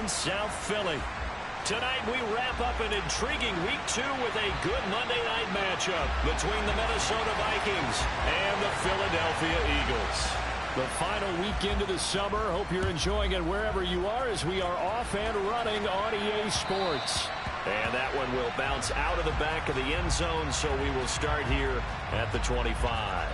in South Philly. Tonight we wrap up an intriguing Week 2 with a good Monday night matchup between the Minnesota Vikings and the Philadelphia Eagles. The final weekend of the summer. Hope you're enjoying it wherever you are as we are off and running on EA Sports. And that one will bounce out of the back of the end zone, so we will start here at the 25.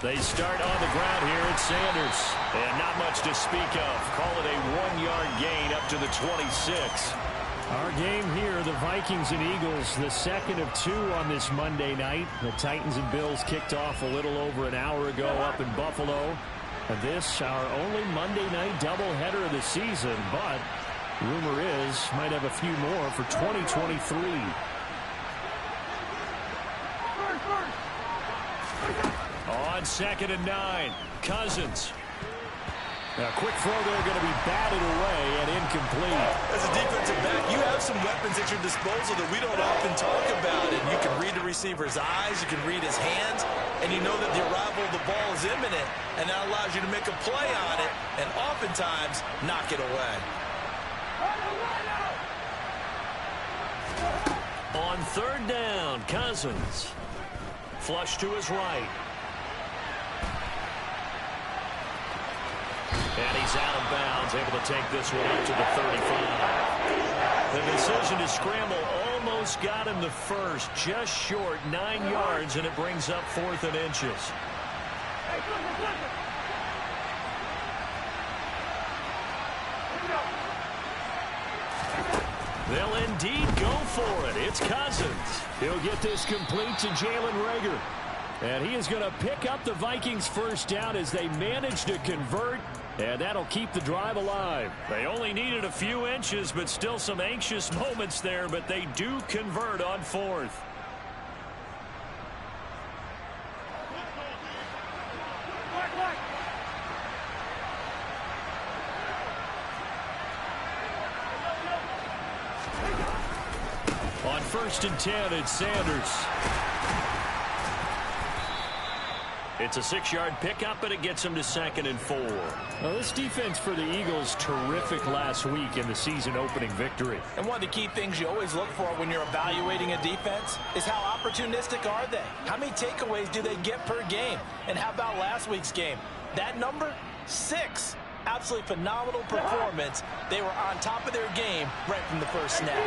They start on the ground here at Sanders. And not much to speak of. Call it a 1-yard gain up to the 26. Our game here, the Vikings and Eagles, the second of 2 on this Monday night. The Titans and Bills kicked off a little over an hour ago up in Buffalo. And this, our only Monday night doubleheader of the season. But rumor is, might have a few more for 2023. On 2nd and 9, Cousins. A quick throw there, going to be batted away and incomplete. As a defensive back, you have some weapons at your disposal that we don't often talk about. And you can read the receiver's eyes, you can read his hands, and you know that the arrival of the ball is imminent. And that allows you to make a play on it and oftentimes knock it away. On 3rd down, Cousins. Flush to his right. And he's out of bounds, able to take this one up to the 35. The decision to scramble almost got him the first, just short, 9 yards, and it brings up 4th and inches. They'll indeed go for it. It's Cousins. He'll get this complete to Jalen Reagor. And he is going to pick up the Vikings' first down as they manage to convert. And that'll keep the drive alive. They only needed a few inches, but still some anxious moments there. But they do convert on 4th. On 1st and 10, it's Sanders. It's a 6-yard pickup, and it gets him to 2nd and 4. Well, this defense for the Eagles, terrific last week in the season-opening victory. And one of the key things you always look for when you're evaluating a defense is how opportunistic are they? How many takeaways do they get per game? And how about last week's game? That number, 6. Absolutely phenomenal performance. They were on top of their game right from the first snap.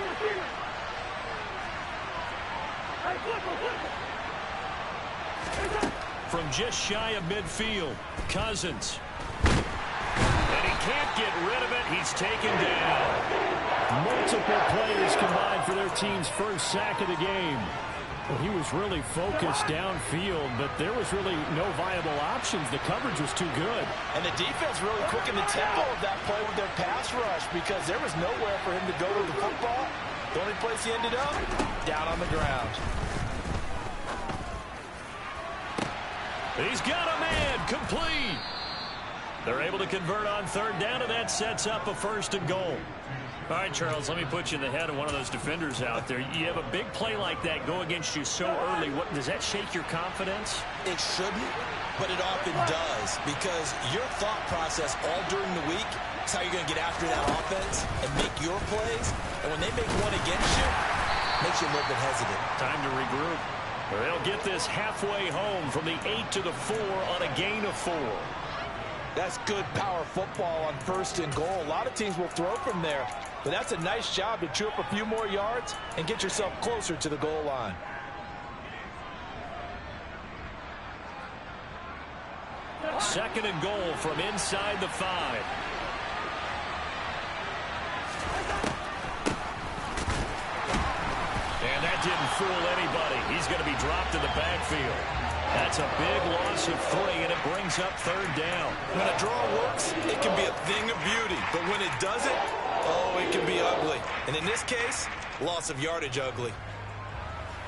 From just shy of midfield, Cousins. And he can't get rid of it. He's taken down. Multiple players combined for their team's first sack of the game. Well, he was really focused downfield, but there was really no viable options. The coverage was too good. And the defense really quickened the tempo of that play with their pass rush because there was nowhere for him to go with the football. The only place he ended up, down on the ground. He's got a man, complete. They're able to convert on 3rd down, and that sets up a 1st and goal. All right, Charles, let me put you in the head of one of those defenders out there. You have a big play like that go against you so early. Does that shake your confidence? It shouldn't, but it often does because your thought process all during the week is how you're going to get after that offense and make your plays. And when they make one against you, it makes you a little bit hesitant. Time to regroup. They'll get this halfway home from the 8 to the 4 on a gain of 4. That's good power football on 1st and goal. A lot of teams will throw from there, but that's a nice job to chew up a few more yards and get yourself closer to the goal line. Second and goal from inside the 5. And that didn't fool anybody. He's going to be dropped in the backfield. backfield. That's a big loss of 3, and it brings up 3rd down. When a draw works, it can be a thing of beauty. But when it doesn't, oh, it can be ugly. And in this case, loss of yardage ugly.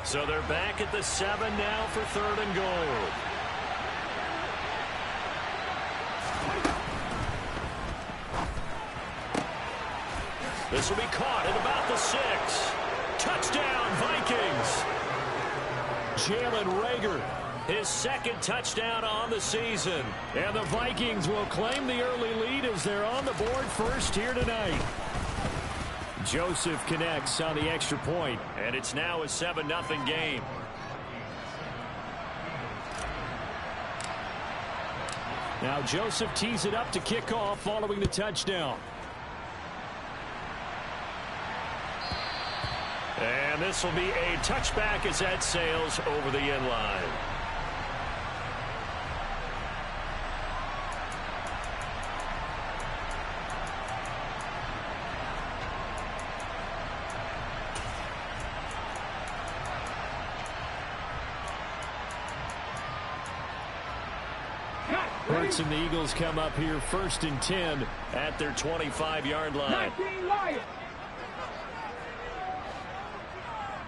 So they're back at the 7 now for 3rd and goal. This will be caught at about the 6. Touchdown, Vikings. Jalen Reagor, his 2nd touchdown on the season. And the Vikings will claim the early lead as they're on the board first here tonight. Joseph connects on the extra point, and it's now a 7-0 game. Now Joseph tees it up to kick off following the touchdown. And this will be a touchback as that sails over the end line. Hurts and the Eagles come up here 1st and 10 at their 25-yard line.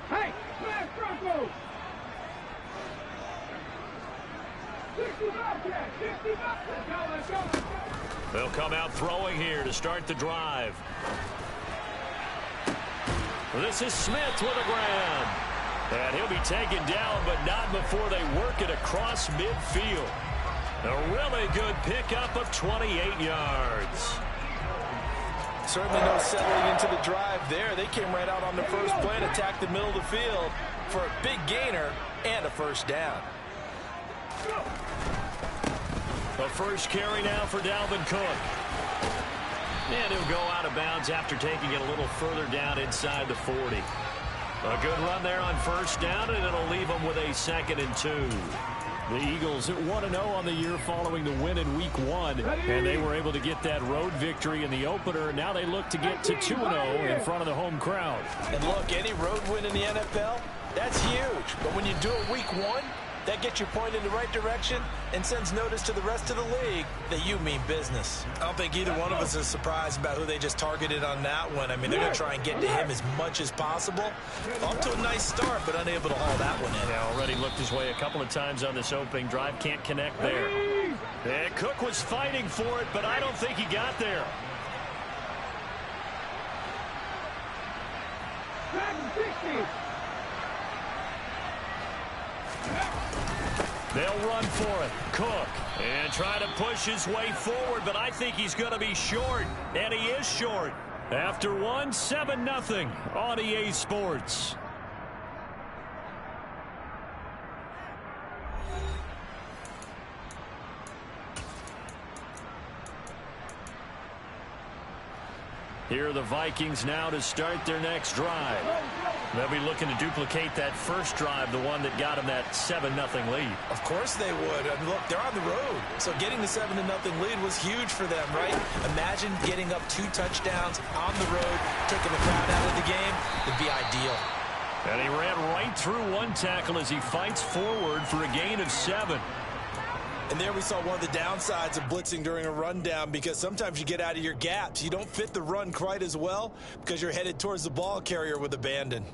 Hey, smash Broncos! 60 Bobcats! 60 Bobcats! Let's go! They'll come out throwing here to start the drive. This is Smith with a grab. And he'll be taken down, but not before they work it across midfield. A really good pickup of 28 yards. Certainly no settling into the drive there. They came right out on the first play and attacked the middle of the field for a big gainer and a 1st down. The first carry now for Dalvin Cook. And he'll go out of bounds after taking it a little further down inside the 40. A good run there on 1st down, and it'll leave them with a 2nd and 2. The Eagles at 1-0 on the year following the win in Week 1, and they were able to get that road victory in the opener. Now they look to get to 2-0 in front of the home crowd. And look, any road win in the NFL, that's huge. But when you do it Week 1, that gets you pointed in the right direction and sends notice to the rest of the league that you mean business. I don't think either one of us is surprised about who they just targeted on that one. I mean, they're going to try and get to him as much as possible. Off to a nice start, but unable to haul that one in. Yeah, already looked his way a couple of times on this opening drive. Can't connect there. And Cook was fighting for it, but I don't think he got there. They'll run for it. Cook. And try to push his way forward, but I think he's going to be short. And he is short. After one, 7-0 on EA Sports. Here are the Vikings now to start their next drive. They'll be looking to duplicate that first drive, the one that got them that 7-0 lead. Of course they would. I mean, look, they're on the road. So getting the 7-0 lead was huge for them, right? Imagine getting up 2 touchdowns on the road, taking the crowd out of the game. It'd be ideal. And he ran right through one tackle as he fights forward for a gain of 7. And there we saw one of the downsides of blitzing during a rundown, because sometimes you get out of your gaps. You don't fit the run quite as well because you're headed towards the ball carrier with abandon.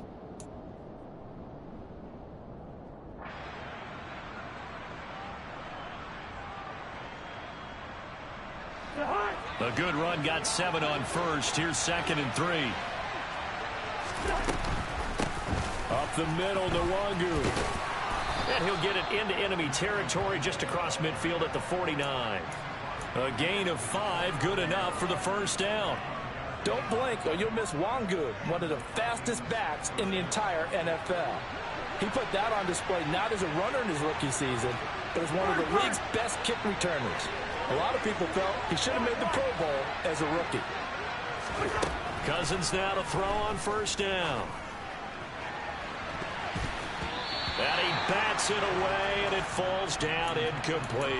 A good run, got 7 on first. Here's 2nd and 3. Up the middle, Nwangu. And he'll get it into enemy territory just across midfield at the 49. A gain of 5, good enough for the first down. Don't blink or you'll miss Nwangu, one of the fastest backs in the entire NFL. He put that on display not as a runner in his rookie season, but as one of the league's best kick returners. A lot of people felt he should have made the Pro Bowl as a rookie. Cousins now to throw on first down. And he bats it away, and it falls down incomplete.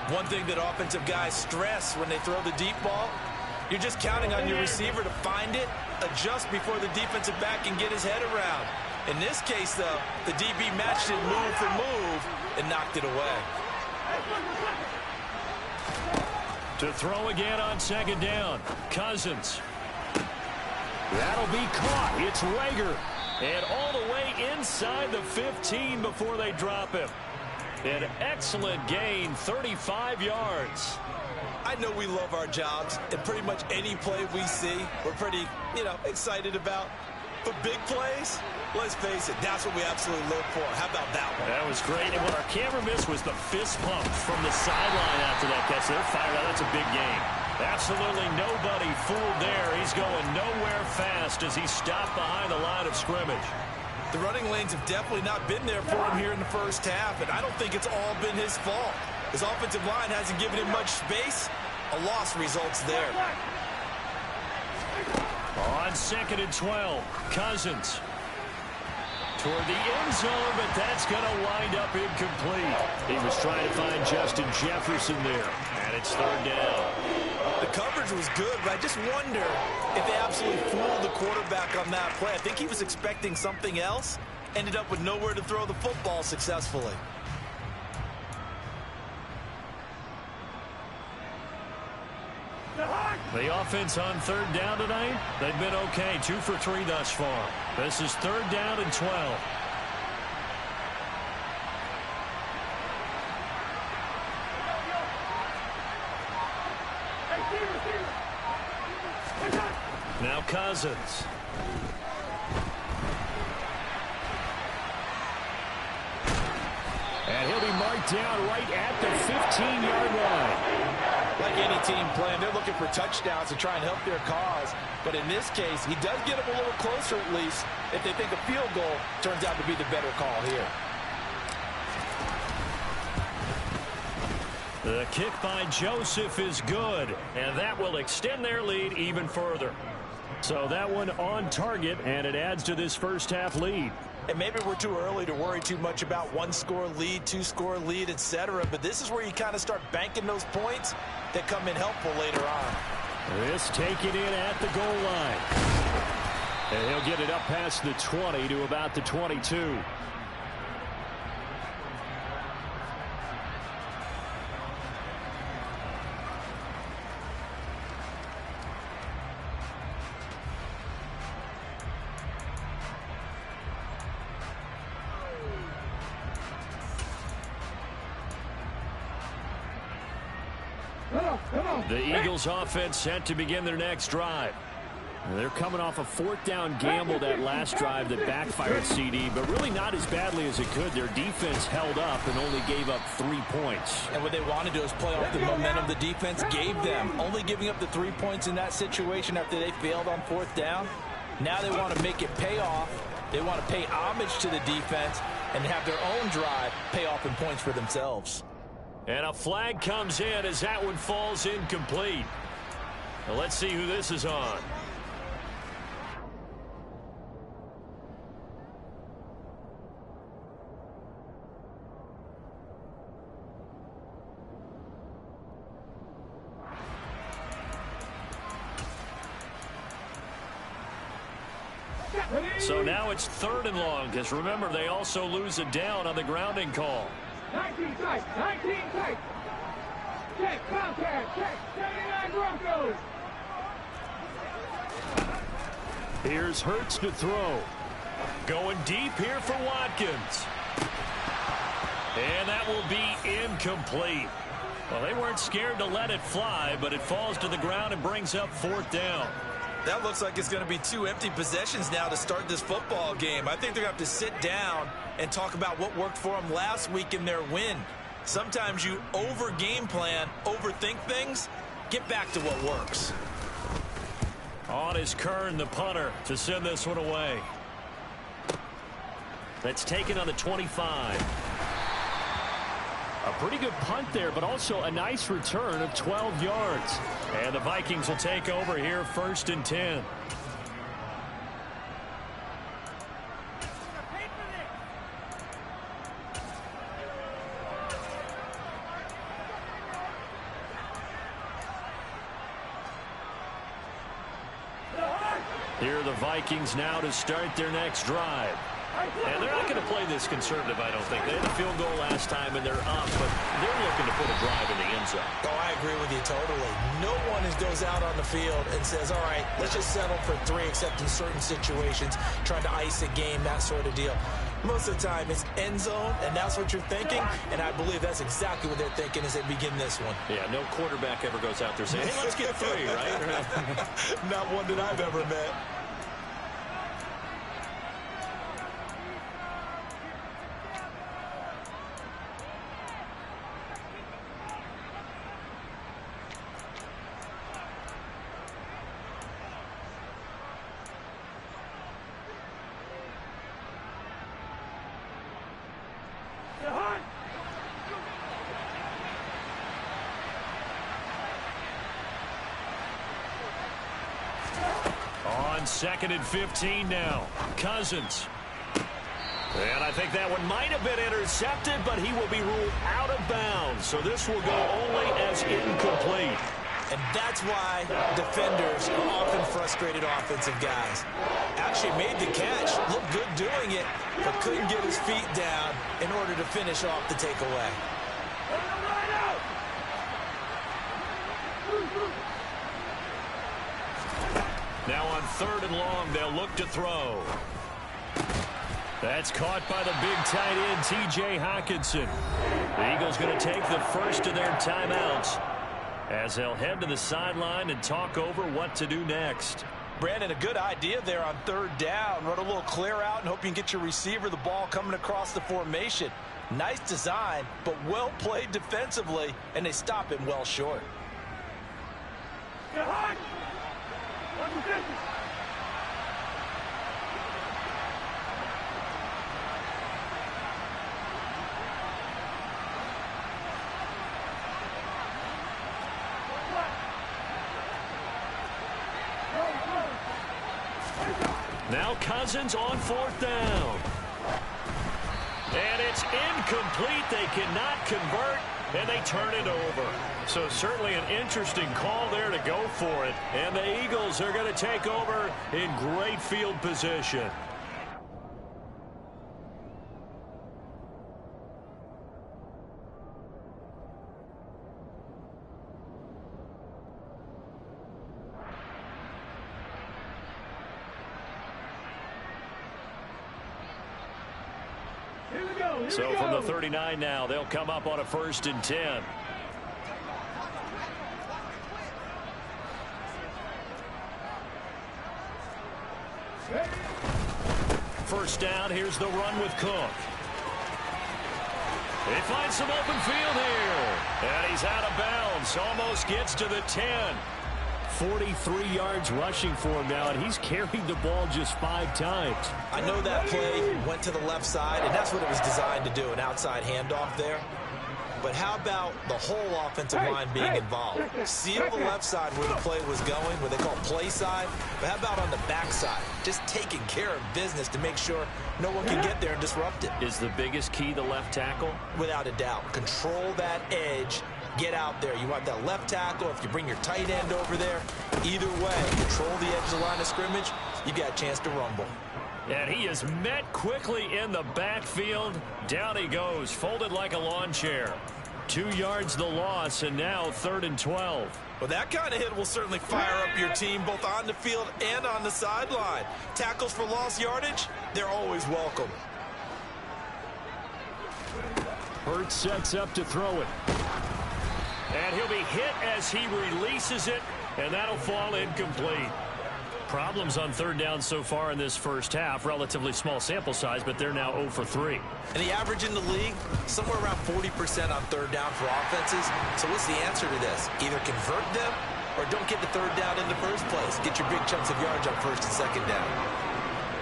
One thing that offensive guys stress when they throw the deep ball, you're just counting on your receiver to find it, adjust before the defensive back can get his head around. In this case, though, the DB matched it move for move and knocked it away. To throw again on second down. Cousins. That'll be caught. It's Reagor. And all the way inside the 15 before they drop him. An excellent gain, 35 yards. I know we love our jobs, and pretty much any play we see, we're pretty, excited about. But big plays, let's face it, that's what we absolutely live for. How about that one? That was great. And what our camera missed was the fist pump from the sideline after that catch. They're fired out. That's a big game. Absolutely nobody fooled there. He's going nowhere fast as he stopped behind the line of scrimmage. The running lanes have definitely not been there for him here in the first half, and I don't think it's all been his fault. His offensive line hasn't given him much space. A loss results there. On second and 12, Cousins toward the end zone, but that's going to wind up incomplete. He was trying to find Justin Jefferson there, and it's third down. The coverage was good, but I just wonder if they absolutely fooled the quarterback on that play. I think he was expecting something else, ended up with nowhere to throw the football successfully. The offense on third down tonight, they've been okay. 2 for 3 thus far. This is third down and 12. Now Cousins. And he'll be marked down right at the 15-yard line. Like any team playing, they're looking for touchdowns to try and help their cause. But in this case, he does get them a little closer at least if they think a field goal turns out to be the better call here. The kick by Joseph is good, and that will extend their lead even further. So that one on target, and it adds to this first half lead. And maybe we're too early to worry too much about 1-score lead, 2-score lead, etc. But this is where you kind of start banking those points that come in helpful later on. This taken in at the goal line. And he'll get it up past the 20 to about the 22. The Eagles offense set to begin their next drive. They're coming off a fourth down gamble that last drive that backfired CD, but really not as badly as it could. Their defense held up and only gave up 3 points. And what they want to do is play off the momentum the defense gave them. Only giving up the 3 points in that situation after they failed on fourth down. Now they want to make it pay off. They want to pay homage to the defense and have their own drive pay off in points for themselves. And a flag comes in as that one falls incomplete. Now let's see who this is on. So now it's 3rd and long, because remember, they also lose a down on the grounding call. 19 tight, 19 tight. Check, contact, check, 79 Broncos. Here's Hurts to throw. Going deep here for Watkins. And that will be incomplete. Well, they weren't scared to let it fly, but it falls to the ground and brings up 4th down. That looks like it's going to be 2 empty possessions now to start this football game. I think they're going to have to sit down and talk about what worked for them last week in their win. Sometimes you over-game plan, overthink things. Get back to what works. On is Kern, the punter, to send this one away. That's taken on the 25. A pretty good punt there, but also a nice return of 12 yards. And the Vikings will take over here 1st and 10. Here are the Vikings now to start their next drive. And they're not going to play this conservative, I don't think. They had a field goal last time, and they're up, but they're looking to put a drive in the end zone. Oh, I agree with you totally. No one goes out on the field and says, all right, let's just settle for 3, except in certain situations, trying to ice a game, that sort of deal. Most of the time, it's end zone, and that's what you're thinking, and I believe that's exactly what they're thinking as they begin this one. Yeah, no quarterback ever goes out there saying, hey, let's get 3, right? Not one that I've ever met. On 2nd and 15 now. Cousins. And I think that one might have been intercepted, but he will be ruled out of bounds. So this will go only as incomplete. And that's why defenders are often frustrated offensive guys. Actually made the catch, looked good doing it, but couldn't get his feet down in order to finish off the takeaway. Now on 3rd and long, they'll look to throw. That's caught by the big tight end, T.J. Hockenson. The Eagles going to take the first of their timeouts as they'll head to the sideline and talk over what to do next. Brandon, a good idea there on 3rd down. Run a little clear out and hope you can get your receiver the ball coming across the formation. Nice design, but well played defensively, and they stop him well short. Now Cousins on 4th down. And it's incomplete. They cannot convert, and they turn it over. So certainly an interesting call there to go for it. And the Eagles are going to take over in great field position. So from the 39 now, they'll come up on a 1st and 10. First down, here's the run with Cook. They find some open field here. And he's out of bounds. Almost gets to the 10. 43 yards rushing for him now, and he's carried the ball just 5 times. I know that play went to the left side, and that's what it was designed to do, an outside handoff there. But how about the whole offensive line being involved? Seal the left side where the play was going, what they call play side. But how about on the back side? Just taking care of business to make sure no one can get there and disrupt it. Is the biggest key the left tackle? Without a doubt. Control that edge. Get out there. You want that left tackle. If you bring your tight end over there, either way, control the edge of the line of scrimmage, you got a chance to rumble. And he is met quickly in the backfield. Down he goes, folded like a lawn chair. 2 yards the loss, and now 3rd and 12. Well, that kind of hit will certainly fire up your team both on the field and on the sideline. Tackles for lost yardage, they're always welcome. Hurts sets up to throw it. And he'll be hit as he releases it, and that'll fall incomplete. Problems on 3rd down so far in this first half. Relatively small sample size, but they're now 0 for 3. And the average in the league, somewhere around 40% on 3rd down for offenses. So what's the answer to this? Either convert them or don't get the 3rd down in the first place. Get your big chunks of yards on 1st and 2nd down.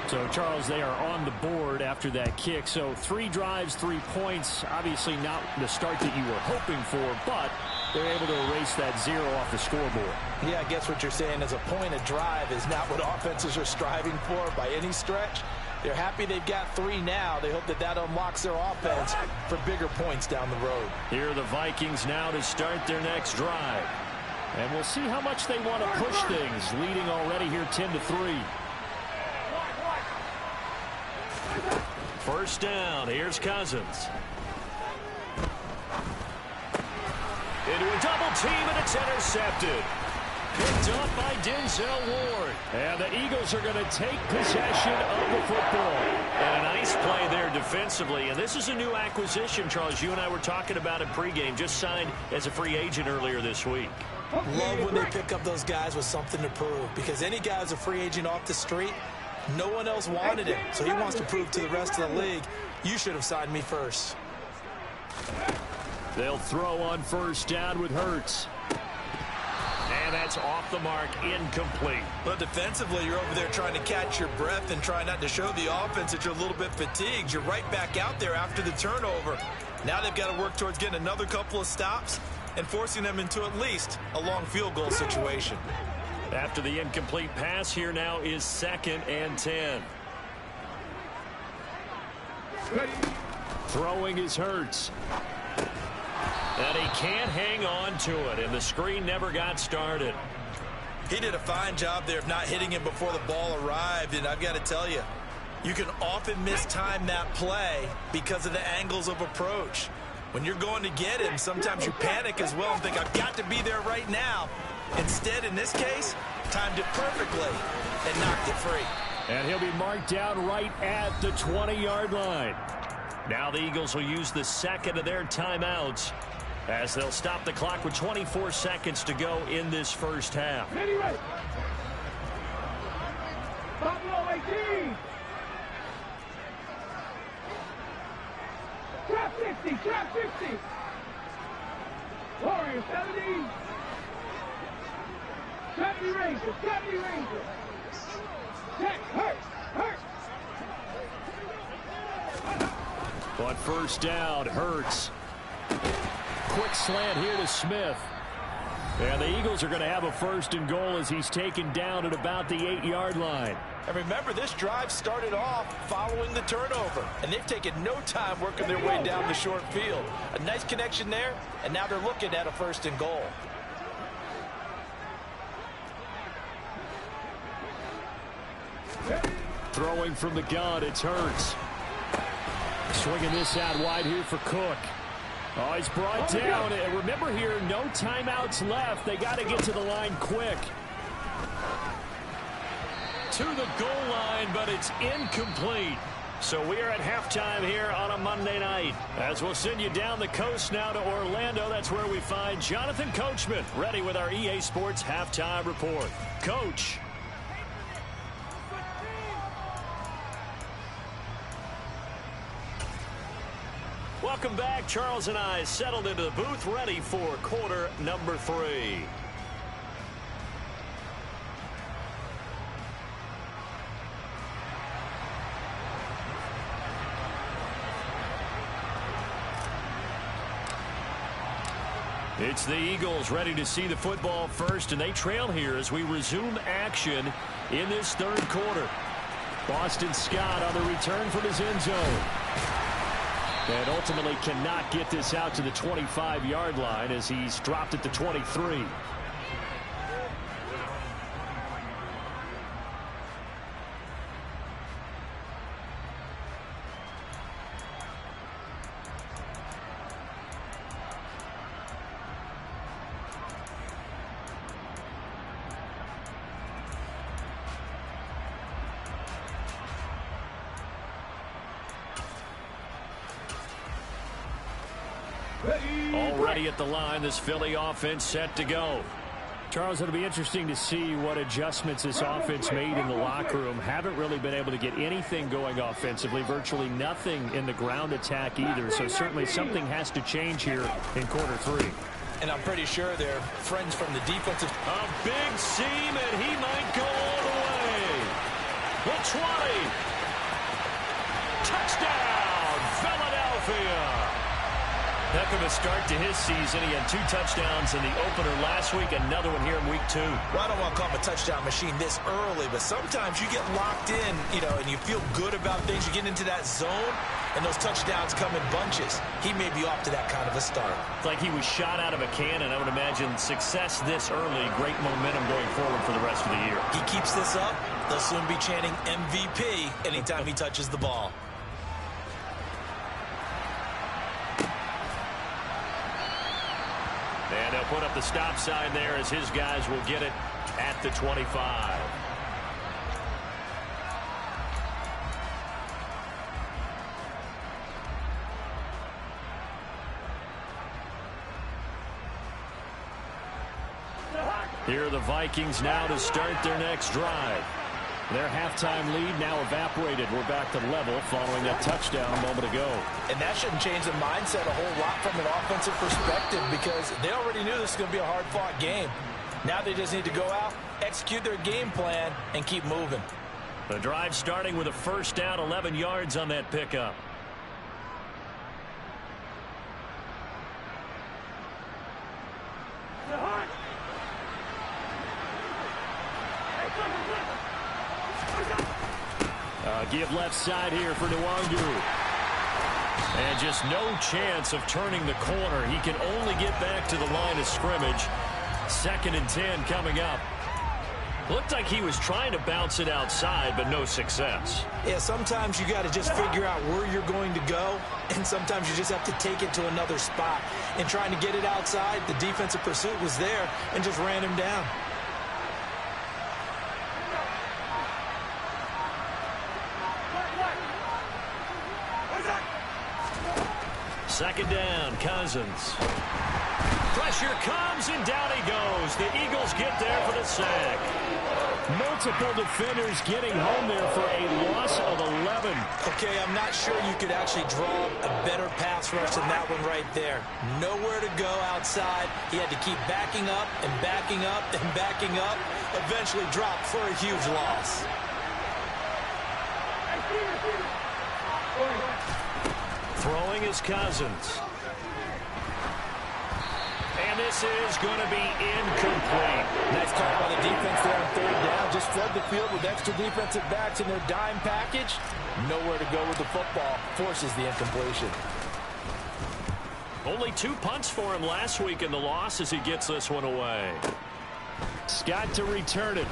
So, Charles, they are on the board after that kick. So 3 drives, 3 points. Obviously not the start that you were hoping for, but they're able to erase that 0 off the scoreboard. Yeah, I guess what you're saying is a point of drive is not what offenses are striving for by any stretch. They're happy they've got 3 now. They hope that that unlocks their offense for bigger points down the road. Here are the Vikings now to start their next drive. And we'll see how much they want to push things, leading already here 10-3. First down. Here's Cousins. Into a double team, and it's intercepted. Picked up by Denzel Ward. And the Eagles are going to take possession of the football. And a nice play there defensively. And this is a new acquisition, Charles. You and I were talking about it pregame. Just signed as a free agent earlier this week. Love when they pick up those guys with something to prove. Because any guy who's a free agent off the street, no one else wanted him. So he wants to prove to the rest of the league, you should have signed me first. They'll throw on first down with Hurts. And that's off the mark, incomplete. But defensively, you're over there trying to catch your breath and try not to show the offense that you're a little bit fatigued. You're right back out there after the turnover. Now they've got to work towards getting another couple of stops and forcing them into at least a long field goal situation. After the incomplete pass, here now is 2nd and 10. Throwing is Hurts. And he can't hang on to it, and the screen never got started. He did a fine job there of not hitting him before the ball arrived, and I've got to tell you, you can often mistime that play because of the angles of approach. When you're going to get him, sometimes you panic as well and think, I've got to be there right now. Instead, in this case, timed it perfectly and knocked it free. And he'll be marked down right at the 20-yard line. Now the Eagles will use the second of their timeouts as they'll stop the clock with 24 seconds to go in this first half. Anyway. Buffalo 18. Trap 60, trap 60. Warriors 70. 70 Rangers, 70 Rangers. Check, Hurts. On first down, Hurts. Quick slant here to Smith. And the Eagles are going to have a 1st and goal as he's taken down at about the 8-yard line. And remember, this drive started off following the turnover, and they've taken no time working their way down the short field. A nice connection there, and now they're looking at a 1st and goal. Throwing from the gun, it's Hurts. Swinging this out wide here for Cook. Oh, he's brought down. And remember here, no timeouts left. They got to get to the line quick. To the goal line, but it's incomplete. So we are at halftime here on a Monday night. As we'll send you down the coast now to Orlando, that's where we find Jonathan Coachman, ready with our EA Sports halftime report. Coach. Welcome back. Charles and I settled into the booth, ready for quarter number 3. It's the Eagles ready to see the football first, and they trail here as we resume action in this 3rd quarter. Boston Scott on the return from his end zone. And ultimately cannot get this out to the 25-yard line as he's dropped at the 23. Already at the line, this Philly offense set to go. Charles, it'll be interesting to see what adjustments this offense made in the locker room. Haven't really been able to get anything going offensively, virtually nothing in the ground attack either. So certainly something has to change here in quarter 3. And I'm pretty sure they're friends from the defensive. A big seam, and he might go all the way. The 20. Touchdown, Philadelphia. Heck of a start to his season. He had 2 touchdowns in the opener last week, another one here in week 2. Well, I don't want to call him a touchdown machine this early, but sometimes you get locked in, and you feel good about things. You get into that zone, and those touchdowns come in bunches. He may be off to that kind of a start. It's like he was shot out of a cannon. I would imagine success this early, great momentum going forward for the rest of the year. He keeps this up, they'll soon be chanting MVP anytime he touches the ball. And they'll put up the stop sign there as his guys will get it at the 25. Here are the Vikings now to start their next drive. Their halftime lead now evaporated. We're back to level following that touchdown a moment ago. And that shouldn't change the mindset a whole lot from an offensive perspective because they already knew this was going to be a hard-fought game. Now they just need to go out, execute their game plan, and keep moving. The drive starting with a first down, 11 yards on that pickup. Give left side here for Nwangu. And just no chance of turning the corner. He can only get back to the line of scrimmage. 2nd and 10 coming up. Looked like he was trying to bounce it outside, but no success. Yeah, sometimes you got to just figure out where you're going to go, and sometimes you just have to take it to another spot. And trying to get it outside, the defensive pursuit was there and just ran him down. Second down, Cousins. Pressure comes, and down he goes. The Eagles get there for the sack. Multiple defenders getting home there for a loss of 11. Okay, I'm not sure you could actually draw a better pass rush than that one right there. Nowhere to go outside. He had to keep backing up and backing up and backing up. Eventually dropped for a huge loss. Throwing is Cousins. And this is going to be incomplete. Nice call by the defense there on 3rd down. Just flood the field with extra defensive backs in their dime package. Nowhere to go with the football. Forces the incompletion. Only 2 punts for him last week in the loss as he gets this one away. Scott to return it.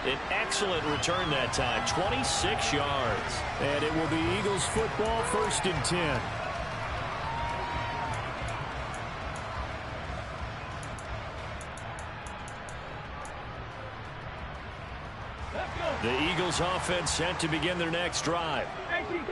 An excellent return that time, 26 yards. And it will be Eagles football, 1st and 10. The Eagles offense set to begin their next drive.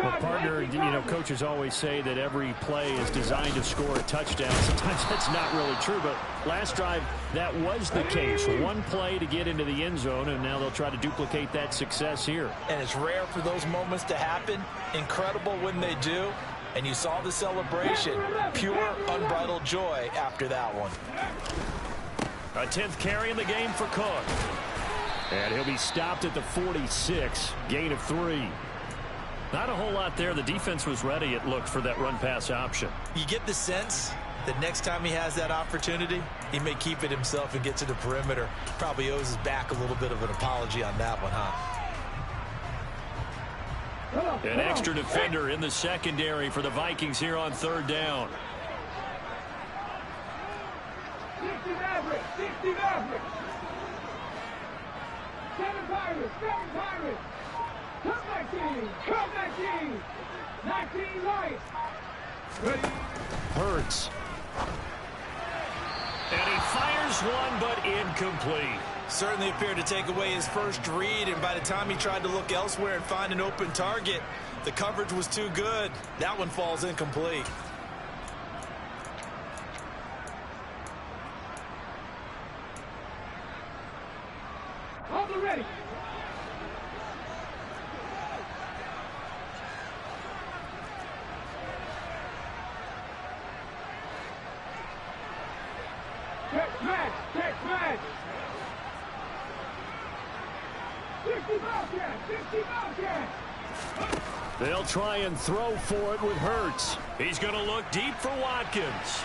Well, partner, coaches always say that every play is designed to score a touchdown. Sometimes that's not really true, but last drive, that was the case. One play to get into the end zone, and now they'll try to duplicate that success here. And it's rare for those moments to happen. Incredible when they do. And you saw the celebration. Pure, unbridled joy after that one. A 10th carry in the game for Cook. And he'll be stopped at the 46. Gain of 3. Not a whole lot there. The defense was ready, it looked, for that run-pass option. You get the sense that next time he has that opportunity, he may keep it himself and get to the perimeter. Probably owes his back a little bit of an apology on that one, huh? An extra defender in the secondary for the Vikings here on 3rd down. 60 average, 60 average. 7 Pirates, 7 Pirates. Come back, team, come back, team. 19 right. Ready. Hurts. And he fires one, but incomplete. Certainly appeared to take away his first read, and by the time he tried to look elsewhere and find an open target, the coverage was too good. That one falls incomplete. All ready. Check match, check match. 60 Bobcat, 60 Bobcat. They'll try and throw for it with Hurts. He's going to look deep for Watkins.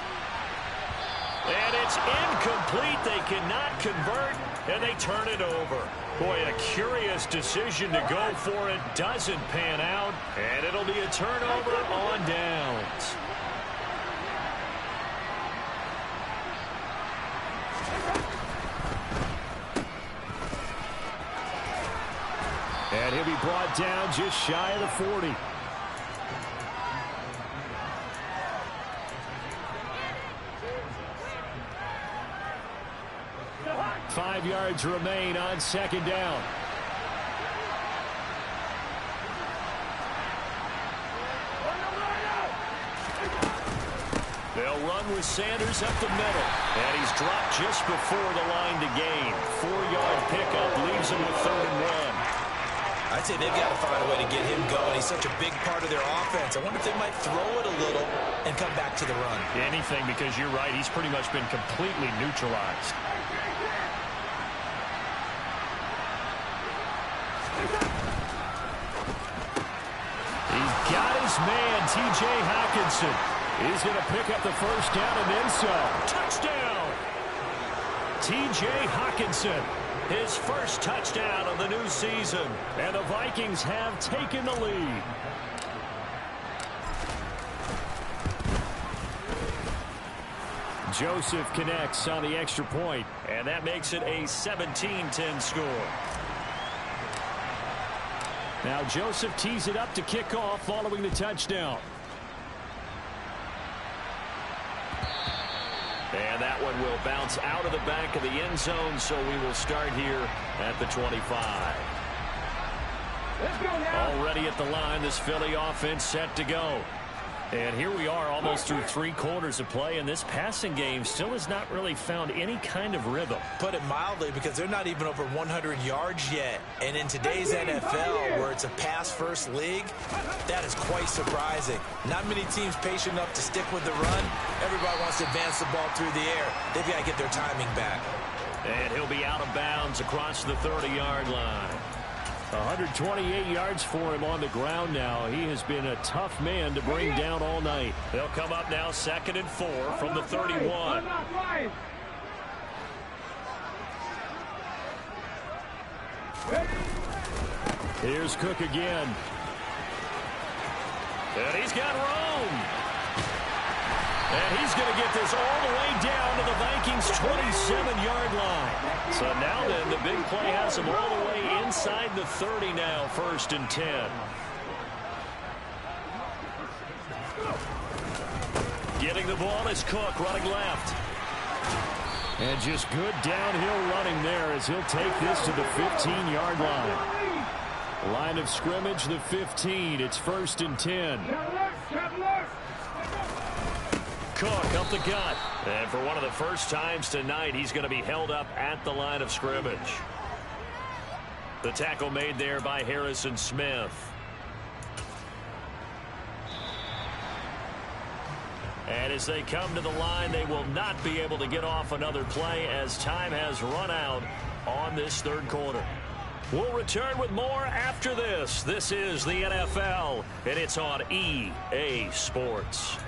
And it's incomplete. They cannot convert, and they turn it over. Boy, a curious decision to go for it. Doesn't pan out, and it'll be a turnover on downs. And he'll be brought down just shy of the 40. 5 yards remain on second down. They'll run with Sanders up the middle. And he's dropped just before the line to gain. 4-yard pickup leaves him with 3rd and 1. I'd say they've got to find a way to get him going. He's such a big part of their offense. I wonder if they might throw it a little and come back to the run. Anything, because you're right. He's pretty much been completely neutralized. He's got his man, T.J. Hockenson. He's going to pick up the first down and then some. Touchdown! T.J. Hockenson, his first touchdown of the new season. And the Vikings have taken the lead. Joseph connects on the extra point. And that makes it a 17-10 score. Now Joseph tees it up to kick off following the touchdown. And that one will bounce out of the back of the end zone, so we will start here at the 25. Let's go now. Already at the line, this Philly offense set to go. And here we are almost through 3 quarters of play, and this passing game still has not really found any kind of rhythm. Put it mildly, because they're not even over 100 yards yet. And in today's NFL, where it's a pass-first league, that is quite surprising. Not many teams patient enough to stick with the run. Everybody wants to advance the ball through the air. They've got to get their timing back. And he'll be out of bounds across the 30-yard line. 128 yards for him on the ground now. He has been a tough man to bring down all night. They'll come up now 2nd and 4 from the 31. Here's Cook again. And he's got room. And he's going to get this all the way down to the Vikings' 27-yard line. So now then, the big play has him all the way inside the 30 now, 1st and 10. Getting the ball is Cook running left. And just good downhill running there as he'll take this to the 15-yard line. Line of scrimmage, the 15. It's 1st and 10. Cook up the gut. And for one of the first times tonight, he's going to be held up at the line of scrimmage. The tackle made there by Harrison Smith. And as they come to the line, they will not be able to get off another play as time has run out on this 3rd quarter. We'll return with more after this. This is the NFL, and it's on EA Sports.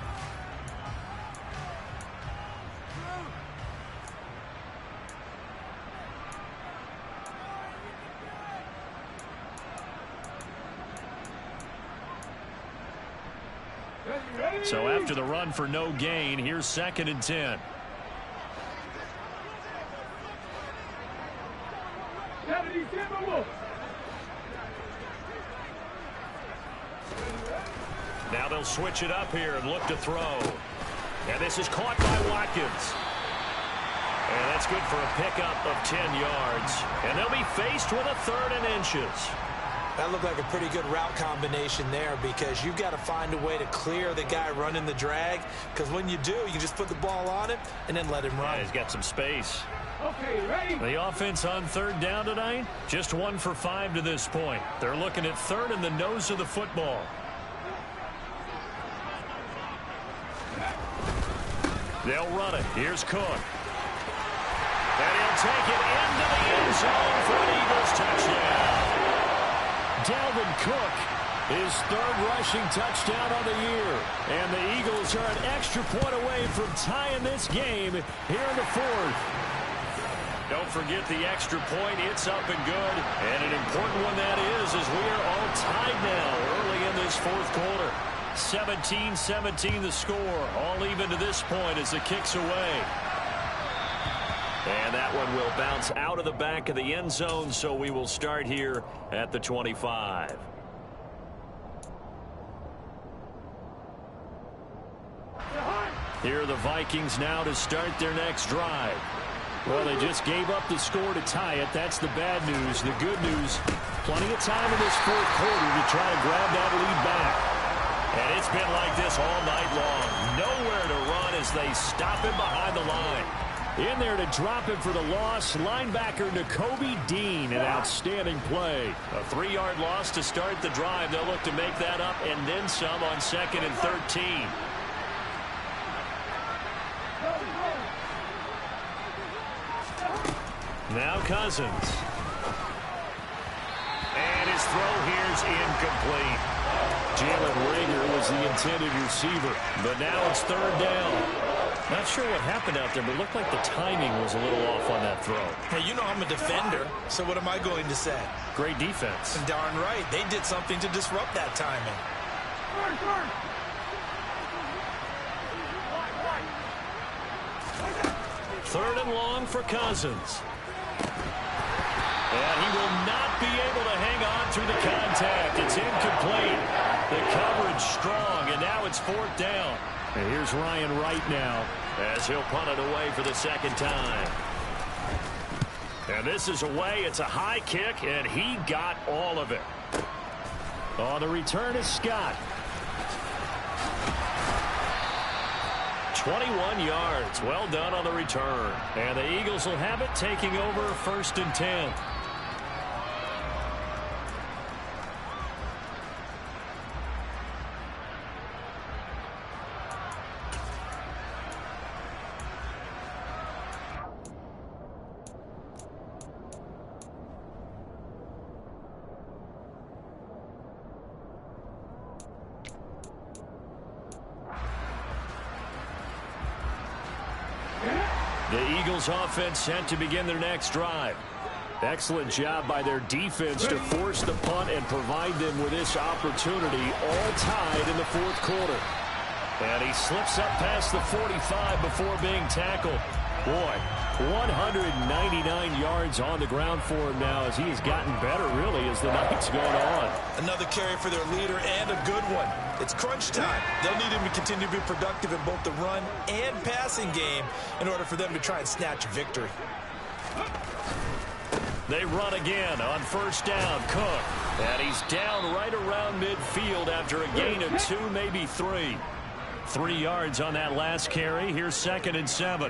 So after the run for no gain, here's 2nd and 10. Now they'll switch it up here and look to throw. And this is caught by Watkins. And that's good for a pickup of 10 yards. And they'll be faced with a 3rd and inches. That looked like a pretty good route combination there, because you've got to find a way to clear the guy running the drag, because when you do, you just put the ball on him and then let him run. Yeah, he's got some space. Okay, ready? The offense on 3rd down tonight, just 1 for 5 to this point. They're looking at 3rd and the nose of the football. They'll run it. Here's Cook. And he'll take it into the end zone for an Eagles touchdown. Dalvin Cook, his 3rd rushing touchdown of the year. And the Eagles are an extra point away from tying this game here in the 4th. Don't forget the extra point. It's up and good. And an important one that is, as we are all tied now early in this 4th quarter. 17-17 the score. All even to this point as the kick's away. And that one will bounce out of the back of the end zone, so we will start here at the 25. Here are the Vikings now to start their next drive. Well, they just gave up the score to tie it. That's the bad news. The good news, plenty of time in this fourth quarter to try to grab that lead back. And it's been like this all night long. Nowhere to run as they stop him behind the line. In there to drop him for the loss, linebacker Nakobe Dean, an outstanding play. A 3-yard loss to start the drive. They'll look to make that up and then some on 2nd and 13. Now Cousins. And his throw here's incomplete. Jalen Reagor was the intended receiver, but now it's 3rd down. Not sure what happened out there, but it looked like the timing was a little off on that throw. Hey, you know I'm a defender, so what am I going to say? Great defense. And darn right, they did something to disrupt that timing. 3rd and long for Cousins. And he will not be able to hang on through the contact. It's incomplete. The coverage strong, and now it's 4th down. And here's Ryan Wright now, as he'll punt it away for the 2nd time. And this is away. It's a high kick, and he got all of it. On the return is Scott. 21 yards. Well done on the return. And the Eagles will have it, taking over 1st and 10. The Eagles offense set to begin their next drive. Excellent job by their defense to force the punt and provide them with this opportunity, all tied in the 4th quarter. And he slips up past the 45 before being tackled. Boy, 199 yards on the ground for him now as he has gotten better, really, as the night's gone on. Another carry for their leader and a good one. It's crunch time. They'll need him to continue to be productive in both the run and passing game in order for them to try and snatch a victory. They run again on 1st down. Cook. And he's down right around midfield after a gain of 2, maybe 3. 3 yards on that last carry. Here's 2nd and 7.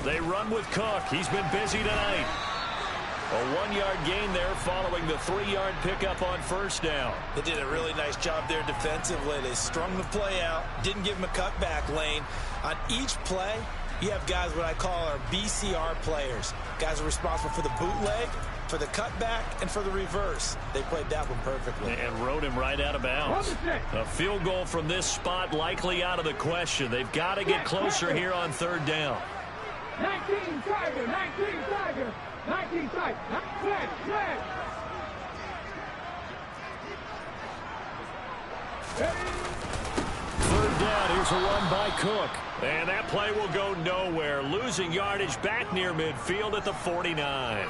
They run with Cook. He's been busy tonight. A 1-yard gain there following the 3-yard pickup on 1st down. They did a really nice job there defensively. They strung the play out, didn't give him a cutback lane. On each play, you have guys what I call our BCR players. Guys are responsible for the bootleg, for the cutback, and for the reverse. They played that one perfectly. And rode him right out of bounds. A field goal from this spot likely out of the question. They've got to get closer here on 3rd down. 19 Tiger, 19 Tiger, 19 Tiger, flag. 3rd down, here's a run by Cook. And that play will go nowhere. Losing yardage back near midfield at the 49.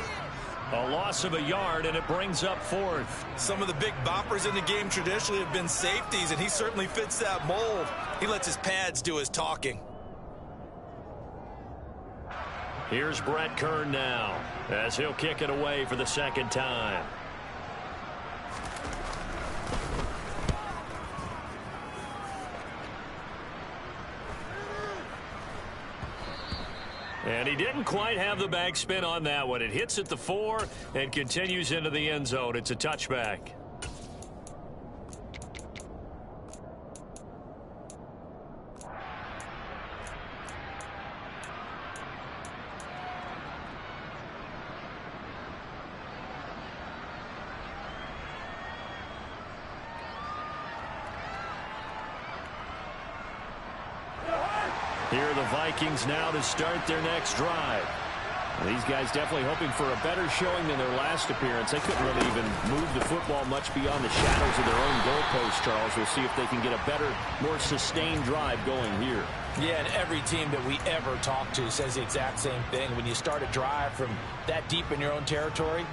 A loss of a yard, and it brings up 4th. Some of the big boppers in the game traditionally have been safeties, and he certainly fits that mold. He lets his pads do his talking. Here's Brett Kern now, as he'll kick it away for the 2nd time. And he didn't quite have the backspin on that one. It hits at the 4 and continues into the end zone. It's a touchback. Here are the Vikings now to start their next drive. These guys definitely hoping for a better showing than their last appearance. They couldn't really even move the football much beyond the shadows of their own goalpost, Charles. We'll see if they can get a better, more sustained drive going here. Yeah, and every team that we ever talk to says the exact same thing. When you start a drive from that deep in your own territory,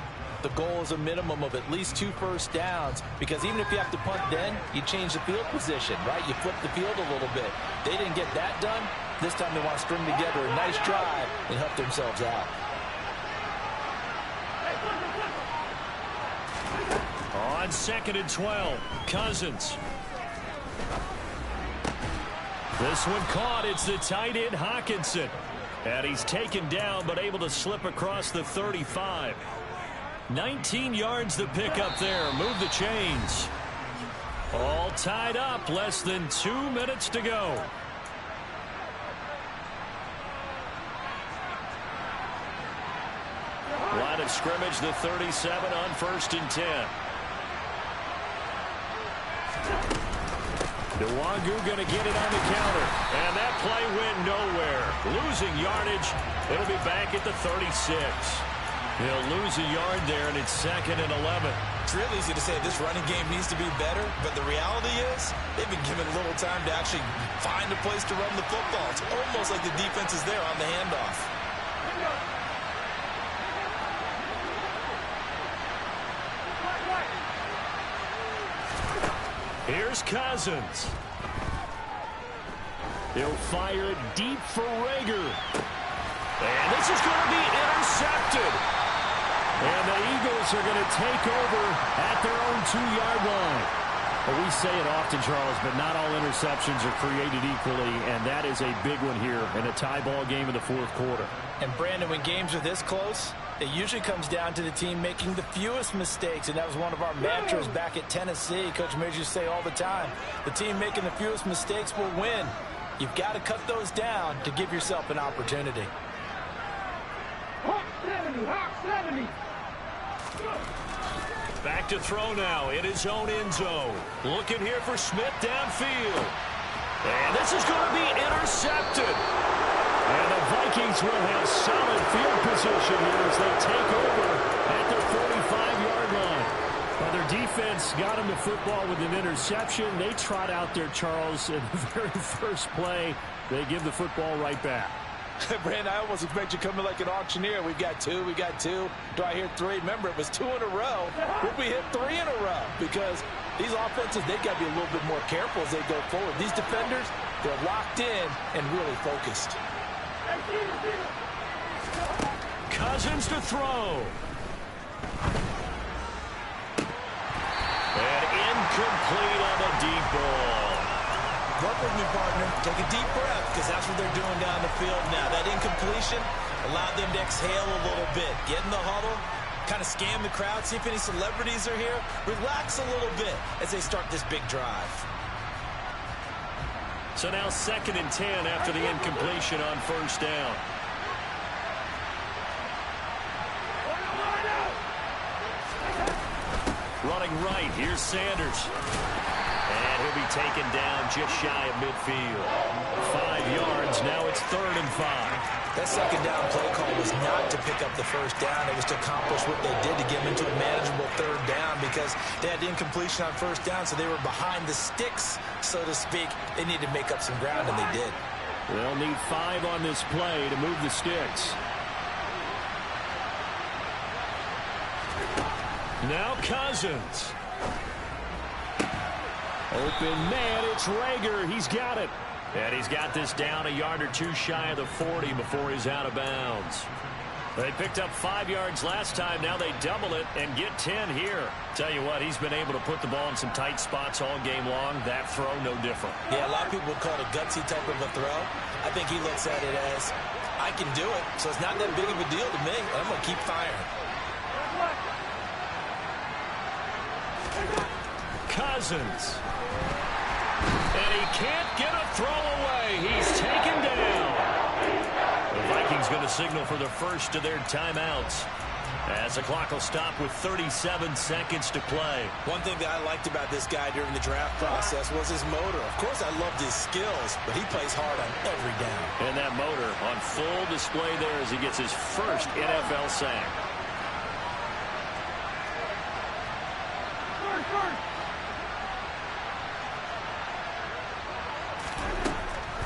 the goal is a minimum of at least 2 first downs, because even if you have to punt then, you change the field position, right? You flip the field a little bit. They didn't get that done. This time they want to string together a nice drive and help themselves out. On 2nd and 12, Cousins. This one caught. It's the tight end, Hockenson. And he's taken down, but able to slip across the 35. 19 yards to pick up there. Move the chains. All tied up. Less than 2 minutes to go. Line of scrimmage, the 37 on 1st and 10. Nwangu going to get it on the counter. And that play went nowhere. Losing yardage. It'll be back at the 36. He'll lose a yard there, and it's 2nd and 11. It's real easy to say this running game needs to be better, but the reality is they've been given little time to actually find a place to run the football. It's almost like the defense is there on the handoff. Here's Cousins. He'll fire it deep for Rager. And this is going to be intercepted. And the Eagles are going to take over at their own 2-yard line. Well, we say it often, Charles, but not all interceptions are created equally, and that is a big one here in a tie ball game in the 4th quarter. And, Brandon, when games are this close, it usually comes down to the team making the fewest mistakes, and that was one of our mantras back at Tennessee. Coach Mears used to say all the time, the team making the fewest mistakes will win. You've got to cut those down to give yourself an opportunity. Hawk 70, Hawk 70. Back to throw now in his own end zone. Looking here for Smith downfield. And this is going to be intercepted. And the Vikings will have solid field position here as they take over at their 45-yard line. Well, their defense got them the football with an interception. They trot out there, Charles, in the very first play. They give the football right back. Brandon, I almost expect you coming like an auctioneer. We've got 2, we got 2. Do I hear 3? Remember, it was 2 in a row. Would we hit 3 in a row? Because these offenses, they've got to be a little bit more careful as they go forward. These defenders, they're locked in and really focused. Cousins to throw. And incomplete on the deep ball. Work with me, partner. Take a deep breath, because that's what they're doing down the field now. That incompletion allowed them to exhale a little bit. Get in the huddle, kind of scan the crowd, see if any celebrities are here. Relax a little bit as they start this big drive. So now 2nd and 10 after the incompletion on 1st down. Running right, here's Sanders. And he'll be taken down just shy of midfield. 5 yards, now it's 3rd and 5. That 2nd down play call was not to pick up the 1st down. It was to accomplish what they did to get them into a manageable 3rd down, because they had incompletion on 1st down, so they were behind the sticks, so to speak. They needed to make up some ground, and they did. They'll need 5 on this play to move the sticks. Now Cousins. Open man, it's Rager. He's got it. And he's got this down a yard or 2 shy of the 40 before he's out of bounds. They picked up 5 yards last time. Now they double it and get 10 here. Tell you what, he's been able to put the ball in some tight spots all game long. That throw, no different. Yeah, a lot of people would call it a gutsy type of a throw. I think he looks at it as, I can do it, so it's not that big of a deal to me. I'm going to keep firing. Cousins. And he can't get a throw away. He's taken down. The Vikings going to signal for the first of their timeouts, as the clock will stop with 37 seconds to play. One thing that I liked about this guy during the draft process was his motor. Of course, I loved his skills, but he plays hard on every down. And that motor on full display there as he gets his first NFL sack.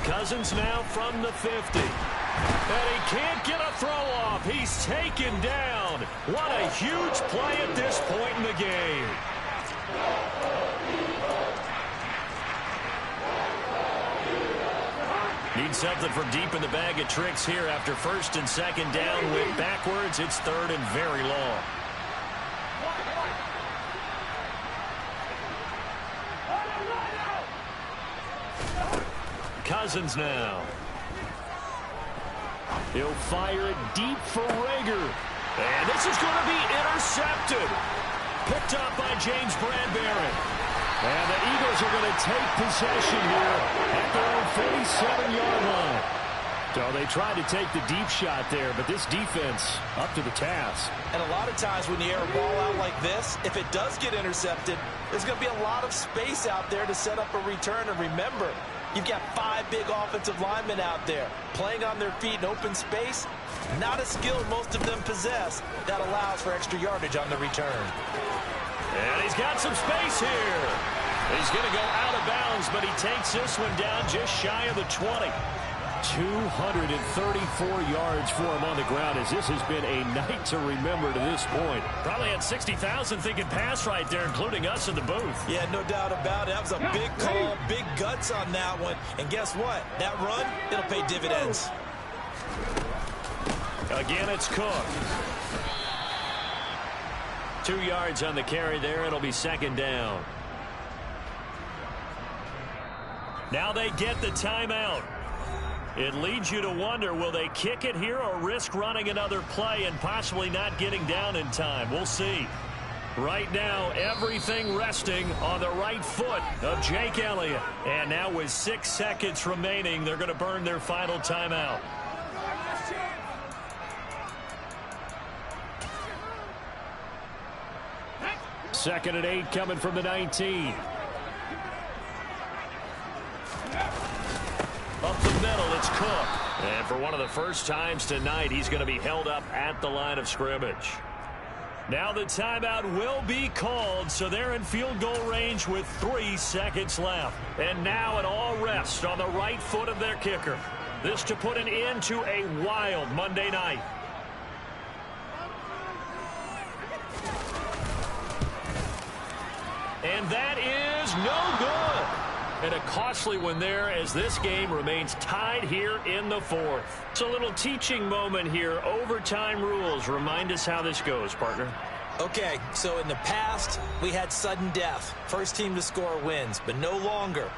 Cousins now from the 50. And he can't get a throw off. He's taken down. What a huge play at this point in the game. Need something from deep in the bag of tricks here after first and second down. Went backwards. It's third and very long. Cousins now. He'll fire it deep for Rager. And this is going to be intercepted. Picked up by James Bradbury. And the Eagles are going to take possession here at their own 47-yard line. So they tried to take the deep shot there, but this defense up to the task. And a lot of times when you air a ball out like this, if it does get intercepted, there's going to be a lot of space out there to set up a return. And remember, you've got 5 big offensive linemen out there playing on their feet in open space. Not a skill most of them possess that allows for extra yardage on the return. And he's got some space here. He's going to go out of bounds, but he takes this one down just shy of the 20. 234 yards for him on the ground, as this has been a night to remember to this point. Probably had 60,000 thinking pass right there, including us in the booth. Yeah, no doubt about it. That was a big call, big guts on that one. And guess what? That run, it'll pay dividends. Again, it's Cook. 2 yards on the carry there. It'll be second down. Now they get the timeout. It leads you to wonder, will they kick it here or risk running another play and possibly not getting down in time? We'll see. Right now, everything resting on the right foot of Jake Elliott. And now with 6 seconds remaining, they're going to burn their final timeout. Second and 8 coming from the 19. Up the middle, it's Cook. And for one of the first times tonight, he's going to be held up at the line of scrimmage. Now the timeout will be called, so they're in field goal range with 3 seconds left. And now it all rests on the right foot of their kicker. This to put an end to a wild Monday night. And that is no good. And a costly one there as this game remains tied here in the 4th. It's a little teaching moment here. Overtime rules. Remind us how this goes, partner. Okay, so in the past, we had sudden death. First team to score wins, but no longer.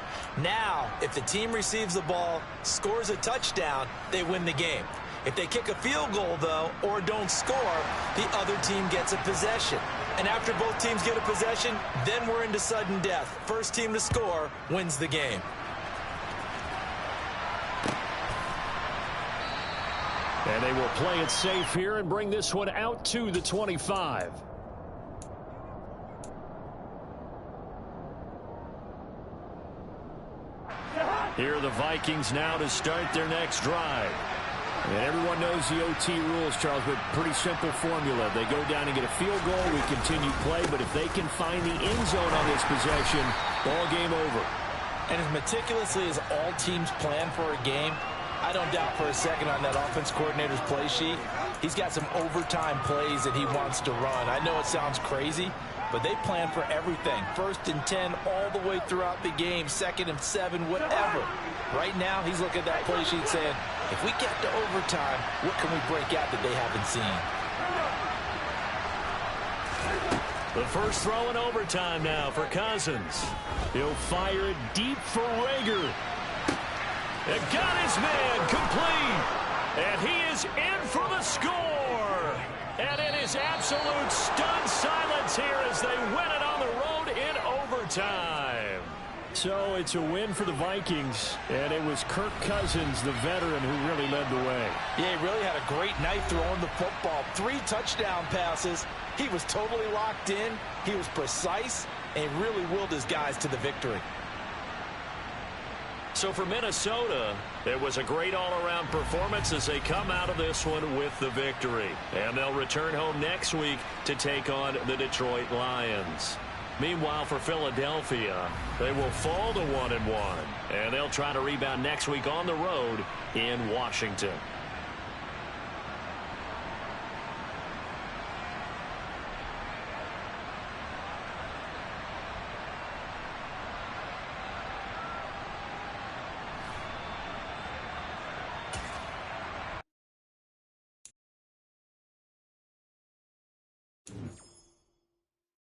Now, if the team receives the ball, scores a touchdown, they win the game. If they kick a field goal, though, or don't score, the other team gets a possession. And after both teams get a possession, then we're into sudden death. First team to score wins the game. And they will play it safe here and bring this one out to the 25. Here are the Vikings now to start their next drive. And everyone knows the OT rules, Charles, but pretty simple formula. They go down and get a field goal, we continue play, but if they can find the end zone on this possession, ball game over. And as meticulously as all teams plan for a game, I don't doubt for a second on that offense coordinator's play sheet, he's got some overtime plays that he wants to run. I know it sounds crazy, but they plan for everything. 1st and 10 all the way throughout the game, 2nd and 7, whatever. Right now, he's looking at that play sheet saying, if we get to overtime, what can we break out that they haven't seen? The first throw in overtime now for Cousins. He'll fire it deep for Rager. And got his man complete. And he is in for the score. And it is absolute stunned silence here as they win it on the road in overtime. So it's a win for the Vikings, and it was Kirk Cousins, the veteran, who really led the way. Yeah, he really had a great night throwing the football. 3 touchdown passes. He was totally locked in. He was precise, and he really willed his guys to the victory. So for Minnesota, it was a great all-around performance as they come out of this one with the victory. And they'll return home next week to take on the Detroit Lions. Meanwhile, for Philadelphia, they will fall to 1-1, and they'll try to rebound next week on the road in Washington. it.